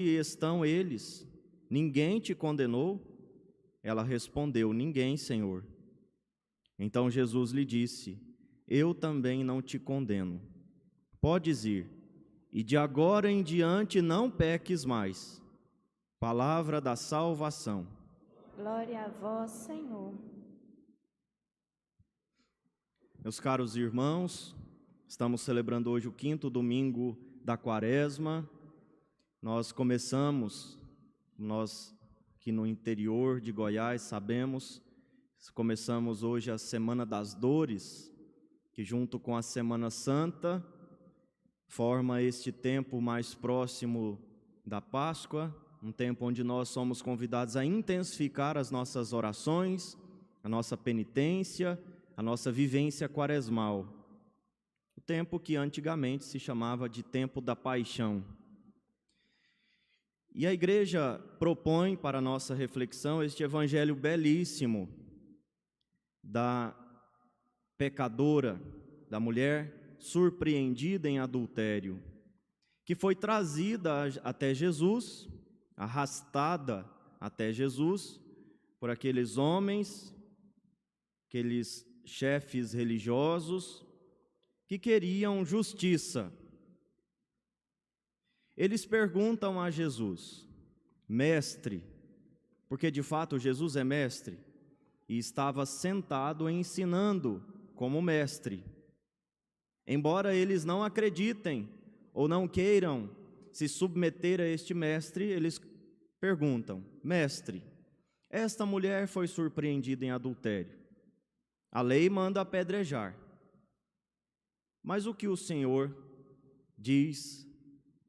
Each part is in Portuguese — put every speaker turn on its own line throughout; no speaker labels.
estão eles? Ninguém te condenou? Ela respondeu: ninguém, Senhor. Então Jesus lhe disse: eu também não te condeno. Podes ir, e de agora em diante não peques mais. Palavra da salvação.
Glória a vós, Senhor.
Meus caros irmãos, estamos celebrando hoje o 5º domingo da Quaresma. Nós que no interior de Goiás começamos hoje a Semana das Dores, que junto com a Semana Santa forma este tempo mais próximo da Páscoa, um tempo onde nós somos convidados a intensificar as nossas orações, a nossa penitência, a nossa vivência quaresmal. O tempo que antigamente se chamava de tempo da paixão. E a igreja propõe para a nossa reflexão este evangelho belíssimo da pecadora, da mulher surpreendida em adultério, que foi trazida até Jesus, arrastada até Jesus por aqueles homens, aqueles chefes religiosos que queriam justiça. Eles perguntam a Jesus: mestre, porque de fato Jesus é mestre, e estava sentado ensinando como mestre. Embora eles não acreditem ou não queiram se submeter a este mestre, eles perguntam: mestre, esta mulher foi surpreendida em adultério. A lei manda apedrejar. Mas o que o Senhor diz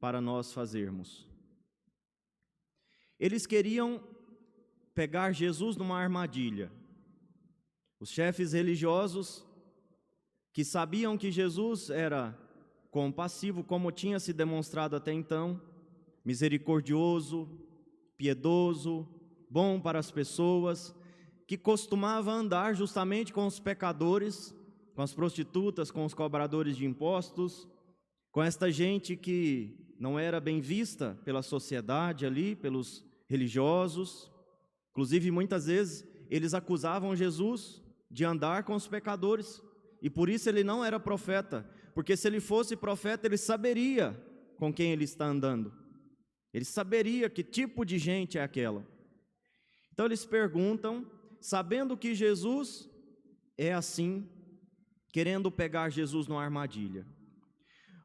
para nós fazermos? Eles queriam pegar Jesus numa armadilha. Os chefes religiosos, que sabiam que Jesus era compassivo, como tinha se demonstrado até então, misericordioso, piedoso, bom para as pessoas, que costumava andar justamente com os pecadores, com as prostitutas, com os cobradores de impostos, com esta gente que não era bem vista pela sociedade ali, pelos religiosos. Inclusive, muitas vezes, eles acusavam Jesus de andar com os pecadores, e por isso ele não era profeta, porque se ele fosse profeta, ele saberia com quem ele está andando, ele saberia que tipo de gente é aquela. Então eles perguntam, sabendo que Jesus é assim, querendo pegar Jesus numa armadilha.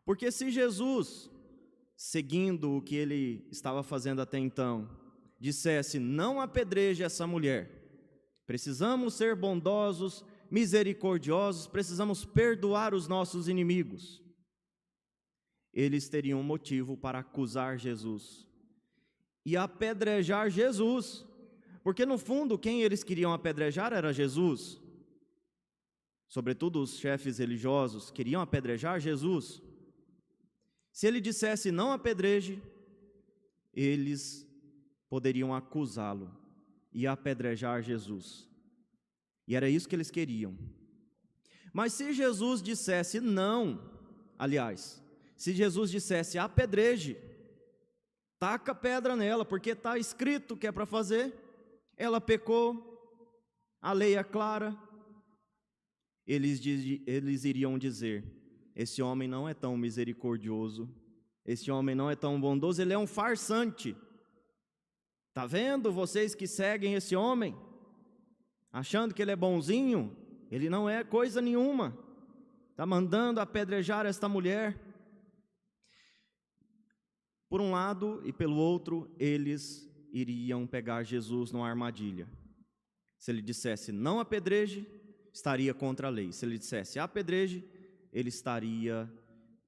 Porque se Jesus, seguindo o que ele estava fazendo até então, dissesse: não apedreje essa mulher, precisamos ser bondosos, misericordiosos, precisamos perdoar os nossos inimigos, eles teriam motivo para acusar Jesus e apedrejar Jesus, porque no fundo quem eles queriam apedrejar era Jesus. Sobretudo os chefes religiosos queriam apedrejar Jesus. Se ele dissesse: não apedreje, eles poderiam acusá-lo e apedrejar Jesus. E era isso que eles queriam. Mas se Jesus dissesse não, se Jesus dissesse: apedreje, taca pedra nela, porque está escrito que é para fazer, ela pecou, a lei é clara, eles iriam dizer: esse homem não é tão misericordioso, esse homem não é tão bondoso, ele é um farsante. Está vendo vocês que seguem esse homem, achando que ele é bonzinho? Ele não é coisa nenhuma, está mandando apedrejar esta mulher. Por um lado e pelo outro, eles iriam pegar Jesus numa armadilha. Se ele dissesse: não apedreje, estaria contra a lei. Se ele dissesse: apedreje, ele estaria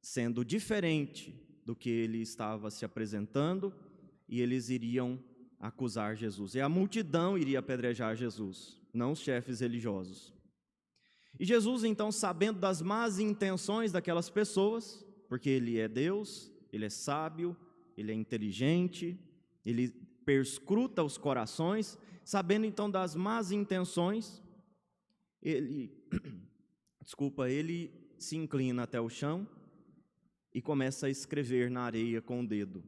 sendo diferente do que ele estava se apresentando, e eles iriam acusar Jesus. E a multidão iria apedrejar Jesus, não os chefes religiosos. E Jesus, então, sabendo das más intenções daquelas pessoas, porque ele é Deus, ele é sábio, ele é inteligente, ele perscruta os corações, sabendo então das más intenções, ele se inclina até o chão e começa a escrever na areia com o dedo.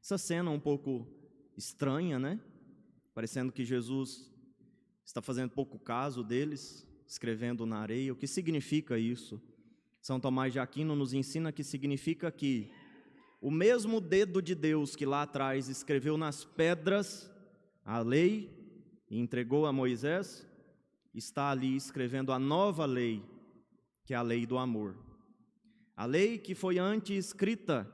Essa cena um pouco estranha, né? Parecendo que Jesus está fazendo pouco caso deles, escrevendo na areia. O que significa isso? São Tomás de Aquino nos ensina que significa que o mesmo dedo de Deus que lá atrás escreveu nas pedras a lei e entregou a Moisés, está ali escrevendo a nova lei, que é a lei do amor. A lei que foi antes escrita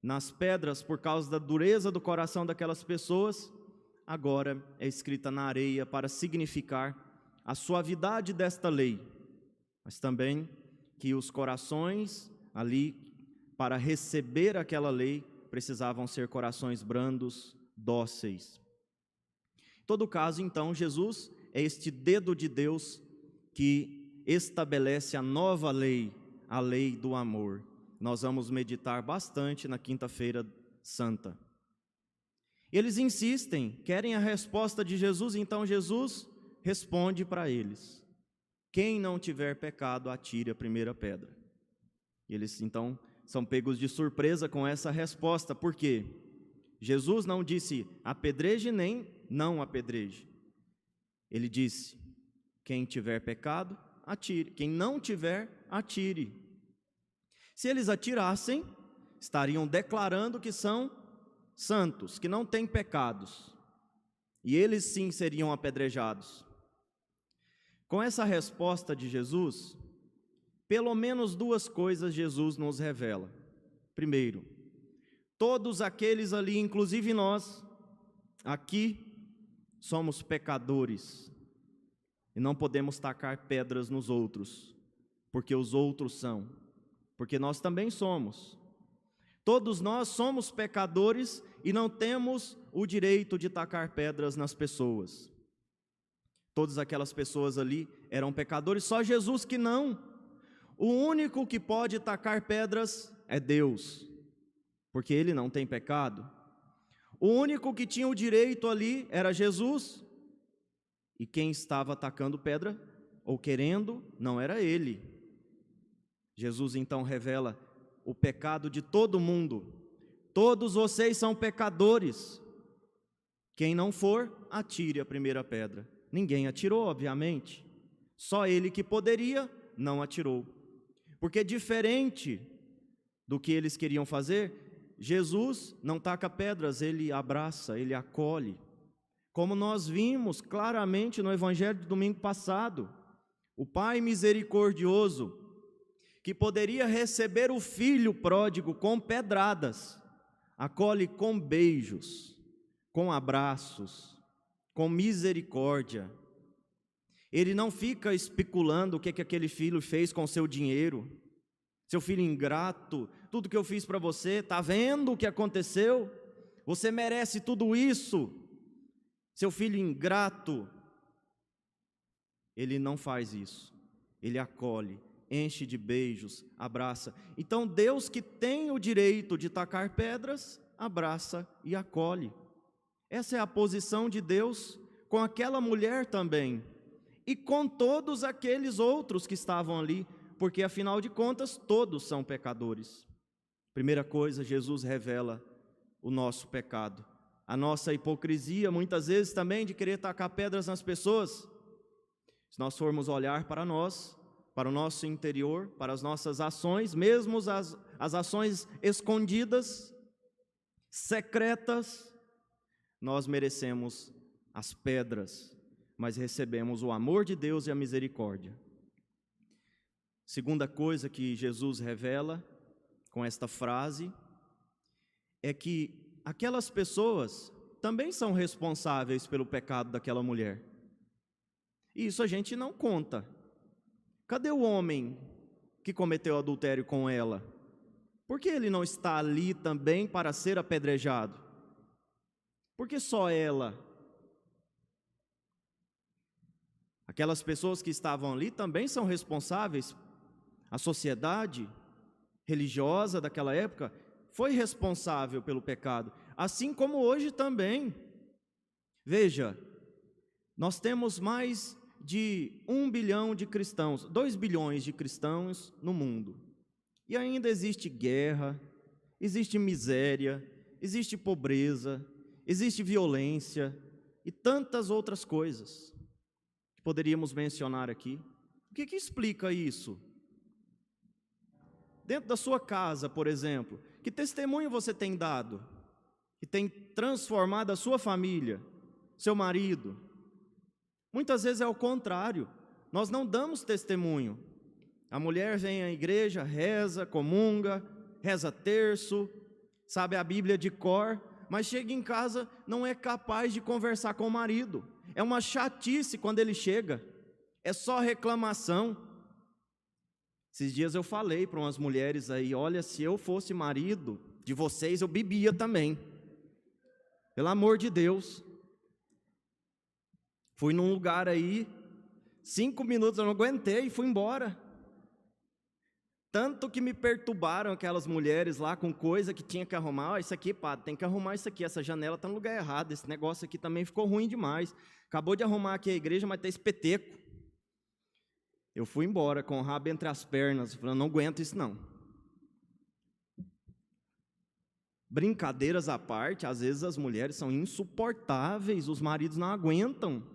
nas pedras por causa da dureza do coração daquelas pessoas, agora é escrita na areia para significar a suavidade desta lei, mas também que os corações ali, para receber aquela lei, precisavam ser corações brandos, dóceis. Em todo caso, então, Jesus é este dedo de Deus que estabelece a nova lei, a lei do amor. Nós vamos meditar bastante na quinta-feira santa. Eles insistem, querem a resposta de Jesus, então Jesus responde para eles: quem não tiver pecado, atire a primeira pedra. Eles então são pegos de surpresa com essa resposta, porque Jesus não disse apedreje nem não apedreje. Ele disse: quem tiver pecado, atire. Quem não tiver, atire. Se eles atirassem, estariam declarando que são santos, que não têm pecados. E eles sim seriam apedrejados. Com essa resposta de Jesus, pelo menos duas coisas Jesus nos revela. Primeiro, todos aqueles ali, inclusive nós, aqui, somos pecadores. E não podemos tacar pedras nos outros, porque os outros são, porque nós também somos. Todos nós somos pecadores e não temos o direito de tacar pedras nas pessoas. Todas aquelas pessoas ali eram pecadores, só Jesus que não. O único que pode tacar pedras é Deus, porque Ele não tem pecado. O único que tinha o direito ali era Jesus, e quem estava atacando pedra, ou querendo, não era Ele. Jesus então revela o pecado de todo mundo. Todos vocês são pecadores. Quem não for, atire a primeira pedra. Ninguém atirou, obviamente. Só ele que poderia, não atirou. Porque diferente do que eles queriam fazer, Jesus não taca pedras, Ele abraça, Ele acolhe. Como nós vimos claramente no Evangelho do domingo passado, o Pai misericordioso, que poderia receber o filho pródigo com pedradas, acolhe com beijos, com abraços, com misericórdia. Ele não fica especulando o que aquele filho fez com seu dinheiro. Seu filho ingrato, tudo que eu fiz para você, está vendo o que aconteceu? Você merece tudo isso. Seu filho ingrato. Ele não faz isso. Ele acolhe, enche de beijos, abraça. Então Deus, que tem o direito de tacar pedras, abraça e acolhe. Essa é a posição de Deus com aquela mulher também, e com todos aqueles outros que estavam ali, porque afinal de contas todos são pecadores. Primeira coisa, Jesus revela o nosso pecado, a nossa hipocrisia, muitas vezes também de querer tacar pedras nas pessoas. Se nós formos olhar para nós, para o nosso interior, para as nossas ações, mesmo as ações escondidas, secretas, nós merecemos as pedras, mas recebemos o amor de Deus e a misericórdia. Segunda coisa que Jesus revela com esta frase é que aquelas pessoas também são responsáveis pelo pecado daquela mulher. E isso a gente não conta. Cadê o homem que cometeu adultério com ela? Por que ele não está ali também para ser apedrejado? Por que só ela? Aquelas pessoas que estavam ali também são responsáveis. A sociedade religiosa daquela época foi responsável pelo pecado, assim como hoje também. Veja, nós temos mais de 1 bilhão de cristãos, 2 bilhões de cristãos no mundo. E ainda existe guerra, existe miséria, existe pobreza, existe violência e tantas outras coisas que poderíamos mencionar aqui. O que explica isso? Dentro da sua casa, por exemplo, que testemunho você tem dado? Que tem transformado a sua família, seu marido? Muitas vezes é o contrário, nós não damos testemunho. A mulher vem à igreja, reza, comunga, reza terço, sabe a Bíblia de cor, mas chega em casa, não é capaz de conversar com o marido. É uma chatice quando ele chega, é só reclamação. Esses dias eu falei para umas mulheres aí, olha, se eu fosse marido de vocês, eu bebia também. Pelo amor de Deus. Fui num lugar aí, 5 minutos eu não aguentei e fui embora. Tanto que me perturbaram aquelas mulheres lá com coisa que tinha que arrumar. Isso aqui, padre, tem que arrumar isso aqui, essa janela está no lugar errado, esse negócio aqui também ficou ruim demais. Acabou de arrumar aqui a igreja, mas tem espeteco. Eu fui embora com o rabo entre as pernas, falando, não aguento isso não. Brincadeiras à parte, às vezes as mulheres são insuportáveis, os maridos não aguentam.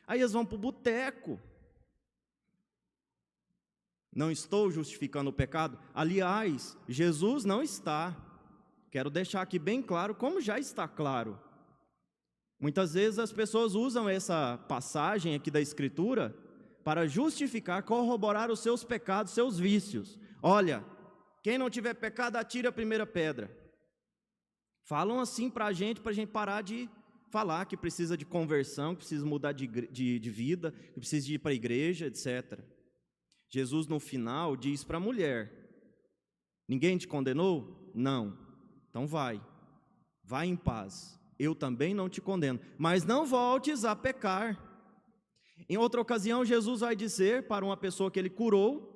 Aí eles vão para o boteco. Não estou justificando o pecado. Aliás, Jesus não está. Quero deixar aqui bem claro, como já está claro. Muitas vezes as pessoas usam essa passagem aqui da Escritura para justificar, corroborar os seus pecados, seus vícios. Olha, quem não tiver pecado, atire a primeira pedra. Falam assim para a gente parar de falar que precisa de conversão, que precisa mudar de vida, que precisa de ir para a igreja, etc. Jesus no final diz para a mulher, ninguém te condenou? Não, então vai em paz, eu também não te condeno, mas não voltes a pecar. Em outra ocasião Jesus vai dizer para uma pessoa que ele curou,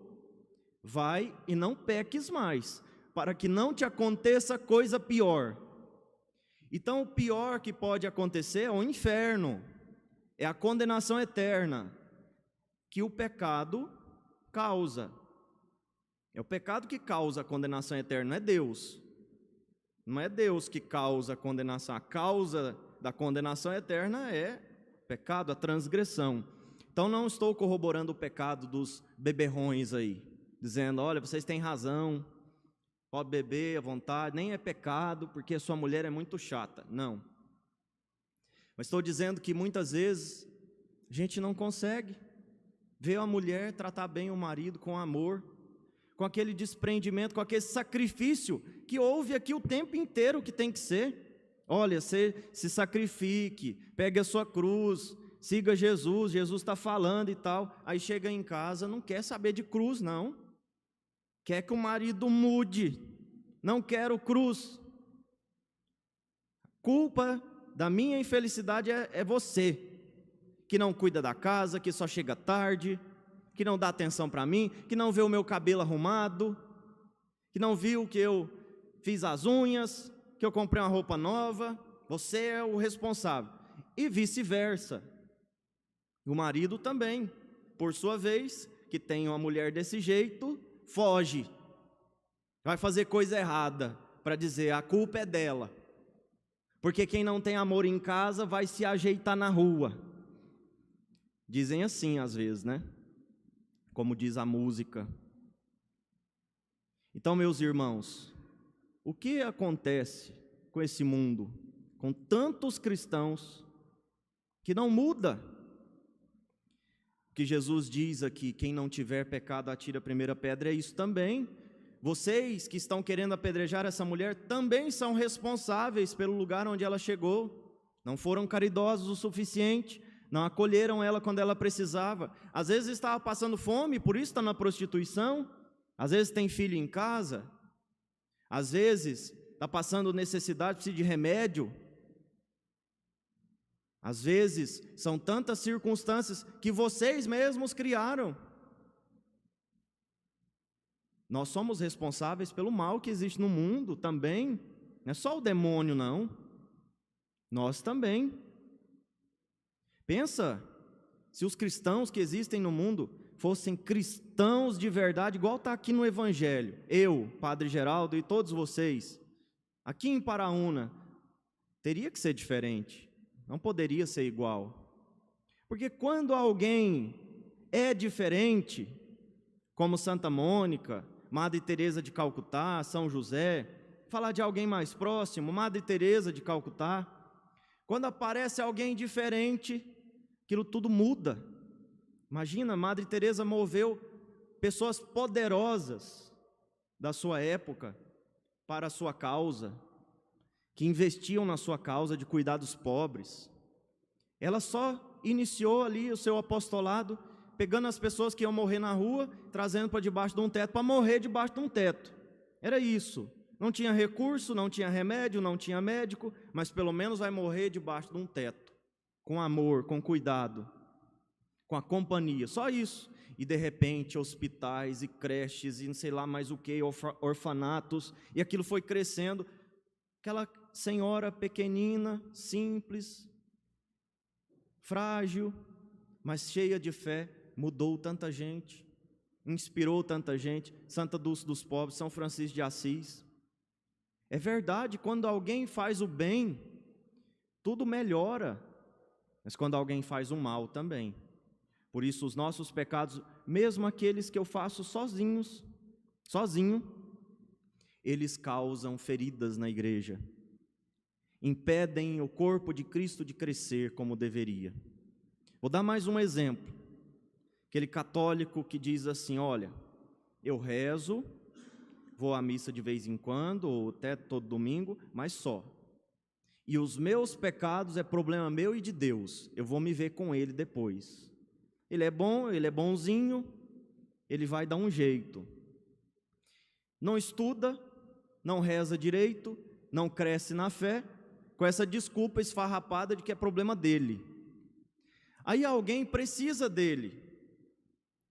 vai e não peques mais, para que não te aconteça coisa pior. Então o pior que pode acontecer é o inferno, é a condenação eterna, que o pecado causa. É o pecado que causa a condenação eterna, não é Deus. Não é Deus que causa a condenação. A causa da condenação eterna é o pecado, a transgressão. Então não estou corroborando o pecado dos beberrões aí, dizendo, olha, vocês têm razão, pode beber à vontade, nem é pecado, porque a sua mulher é muito chata. Não. Mas estou dizendo que muitas vezes a gente não consegue ver a mulher tratar bem o marido com amor, com aquele desprendimento, com aquele sacrifício que houve aqui o tempo inteiro que tem que ser. Olha, se sacrifique, pegue a sua cruz, siga Jesus, Jesus está falando e tal. Aí chega em casa, não quer saber de cruz não, quer que o marido mude, não quero cruz. Culpa da minha infelicidade é você, que não cuida da casa, que só chega tarde, que não dá atenção para mim, que não vê o meu cabelo arrumado, que não viu que eu fiz as unhas, que eu comprei uma roupa nova, você é o responsável. E vice-versa. O marido também, por sua vez, que tem uma mulher desse jeito, foge, vai fazer coisa errada, para dizer a culpa é dela, porque quem não tem amor em casa vai se ajeitar na rua. Dizem assim às vezes, né? Como diz a música. Então, meus irmãos, o que acontece com esse mundo, com tantos cristãos que não muda? O que Jesus diz aqui, quem não tiver pecado atire a primeira pedra, é isso também. Vocês que estão querendo apedrejar essa mulher também são responsáveis pelo lugar onde ela chegou. Não foram caridosos o suficiente, não acolheram ela quando ela precisava. Às vezes estava passando fome, por isso está na prostituição. Às vezes tem filho em casa. Às vezes está passando necessidade, precisa de remédio. Às vezes são tantas circunstâncias que vocês mesmos criaram. Nós somos responsáveis pelo mal que existe no mundo também. Não é só o demônio, não. Nós também. Pensa, se os cristãos que existem no mundo fossem cristãos de verdade, igual está aqui no Evangelho, eu, Padre Geraldo e todos vocês, Aqui em Paraúna, teria que ser diferente, não poderia ser igual. Porque quando alguém é diferente, como Santa Mônica, Madre Teresa de Calcutá, São José, falar de alguém mais próximo, Madre Teresa de Calcutá, quando aparece alguém diferente, aquilo tudo muda. Imagina, Madre Teresa moveu pessoas poderosas da sua época para a sua causa, que investiam na sua causa de cuidar dos pobres. Ela só iniciou ali o seu apostolado, pegando as pessoas que iam morrer na rua, trazendo para debaixo de um teto, para morrer debaixo de um teto. Era isso. Não tinha recurso, não tinha remédio, não tinha médico, mas pelo menos vai morrer debaixo de um teto, com amor, com cuidado, com a companhia, só isso. E de repente hospitais e creches e não sei lá mais o que, orfanatos, e aquilo foi crescendo. Aquela senhora pequenina, simples, frágil, mas cheia de fé, mudou tanta gente, inspirou tanta gente. Santa Dulce dos Pobres, São Francisco de Assis. É verdade, quando alguém faz o bem, tudo melhora, mas quando alguém faz o mal também. Por isso os nossos pecados, mesmo aqueles que eu faço sozinho, eles causam feridas na igreja, impedem o corpo de Cristo de crescer como deveria. Vou dar mais um exemplo. Aquele católico que diz assim: olha, eu rezo, vou à missa de vez em quando, ou até todo domingo, mas só. E os meus pecados é problema meu e de Deus, eu vou me ver com Ele depois. Ele é bom, ele é bonzinho, ele vai dar um jeito. Não estuda, não reza direito, não cresce na fé, com essa desculpa esfarrapada de que é problema dele. Aí alguém precisa dele,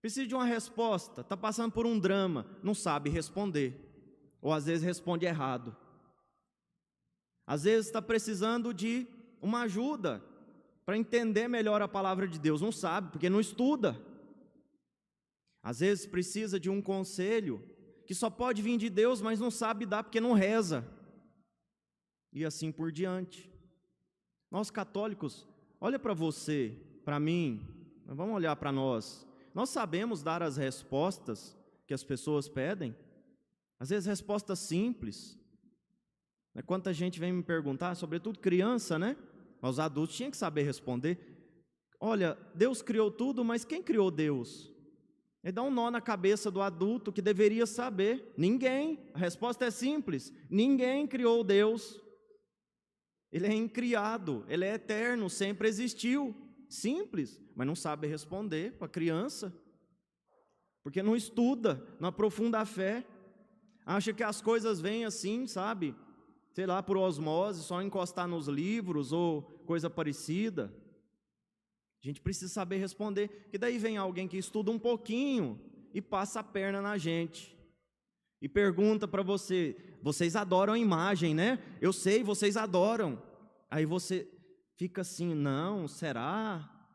precisa de uma resposta, está passando por um drama, não sabe responder, ou às vezes responde errado. Às vezes está precisando de uma ajuda para entender melhor a palavra de Deus, não sabe, porque não estuda. Às vezes precisa de um conselho que só pode vir de Deus, mas não sabe dar porque não reza. E assim por diante. Nós católicos, olha para você, para mim, vamos olhar para nós. Nós sabemos dar as respostas que as pessoas pedem, às vezes respostas simples. Quanta gente vem me perguntar, sobretudo criança, né? Os adultos tinham que saber responder. Olha, Deus criou tudo, mas quem criou Deus? Ele dá um nó na cabeça do adulto que deveria saber. Ninguém. A resposta é simples. Ninguém criou Deus. Ele é incriado, ele é eterno, sempre existiu. Simples, mas não sabe responder para a criança. Porque não estuda, não aprofunda a fé. Acha que as coisas vêm assim, sabe? Sei lá, por osmose, só encostar nos livros ou coisa parecida. A gente precisa saber responder, que daí vem alguém que estuda um pouquinho e passa a perna na gente. E pergunta para você: vocês adoram a imagem, né? Eu sei, vocês adoram. Aí você fica assim: não, será?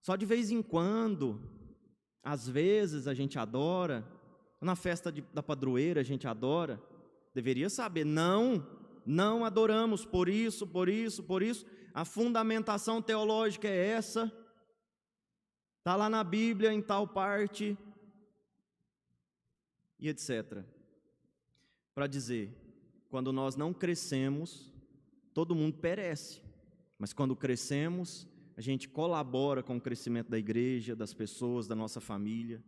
Só de vez em quando. Às vezes a gente adora. Na festa da padroeira a gente adora. Deveria saber, não adoramos por isso. A fundamentação teológica é essa. Está lá na Bíblia, em tal parte. E etc. Para dizer, quando nós não crescemos, todo mundo perece. Mas quando crescemos, a gente colabora com o crescimento da igreja, das pessoas, da nossa família.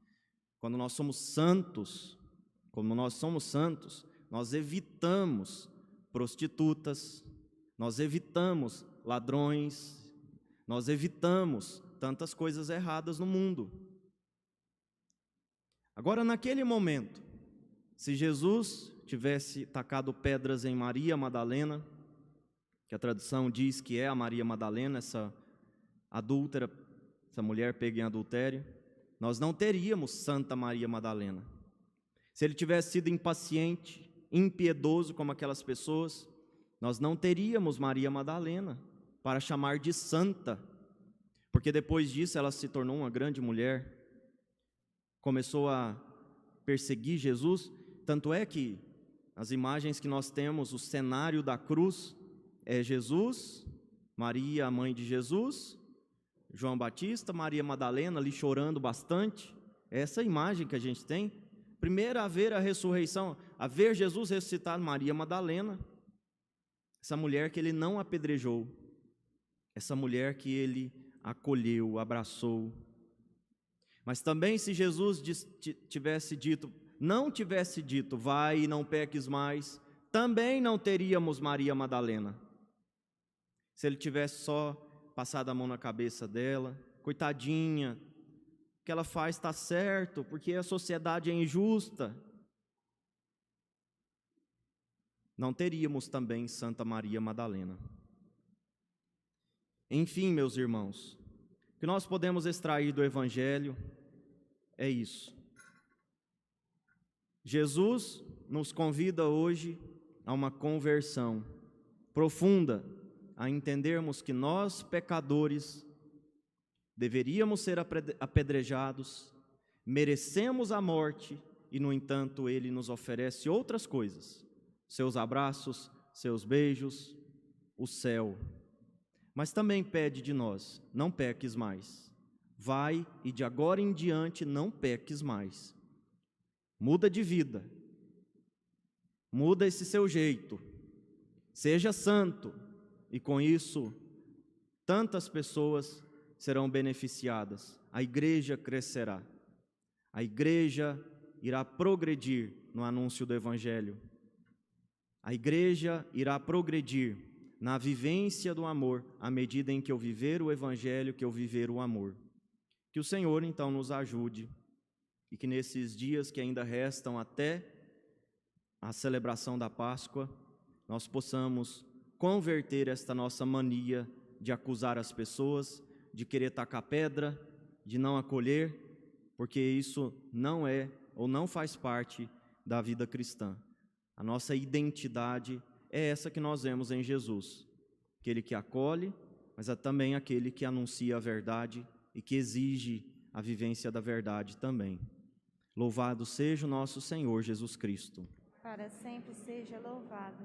Quando nós somos santos, nós evitamos prostitutas, nós evitamos ladrões, nós evitamos tantas coisas erradas no mundo. Agora, naquele momento, se Jesus tivesse tacado pedras em Maria Madalena, que a tradição diz que é a Maria Madalena, essa adúltera, essa mulher pega em adultério, nós não teríamos Santa Maria Madalena. Se ele tivesse sido impaciente, impiedoso como aquelas pessoas, nós não teríamos Maria Madalena para chamar de santa, porque depois disso ela se tornou uma grande mulher, começou a perseguir Jesus, tanto é que As imagens que nós temos, o cenário da cruz é Jesus, Maria, a mãe de Jesus, João Batista, Maria Madalena ali chorando bastante. Essa imagem que a gente tem. Primeiro a ver a ressurreição, a ver Jesus ressuscitado, Maria Madalena, essa mulher que ele não apedrejou, essa mulher que ele acolheu, abraçou. Mas também se Jesus não tivesse dito, vai e não peques mais, também não teríamos Maria Madalena. Se ele tivesse só passado a mão na cabeça dela, coitadinha, o que ela faz está certo, porque a sociedade é injusta. Não teríamos também Santa Maria Madalena. Enfim, meus irmãos, o que nós podemos extrair do Evangelho é isso. Jesus nos convida hoje a uma conversão profunda, a entendermos que nós, pecadores, deveríamos ser apedrejados, merecemos a morte e, no entanto, Ele nos oferece outras coisas, seus abraços, seus beijos, o céu. Mas também pede de nós, não peques mais. Vai e de agora em diante não peques mais. Muda de vida, muda esse seu jeito, seja santo, e com isso tantas pessoas serão beneficiadas, a igreja crescerá, a igreja irá progredir no anúncio do Evangelho, a igreja irá progredir na vivência do amor, à medida em que eu viver o Evangelho, que eu viver o amor. Que o Senhor então nos ajude, e que nesses dias que ainda restam até a celebração da Páscoa, nós possamos converter esta nossa mania de acusar as pessoas, de querer tacar pedra, de não acolher, porque isso não é ou não faz parte da vida cristã. A nossa identidade é essa que nós vemos em Jesus, aquele que acolhe, mas é também aquele que anuncia a verdade e que exige a vivência da verdade também. Louvado seja o nosso Senhor Jesus Cristo.
Para sempre seja louvado.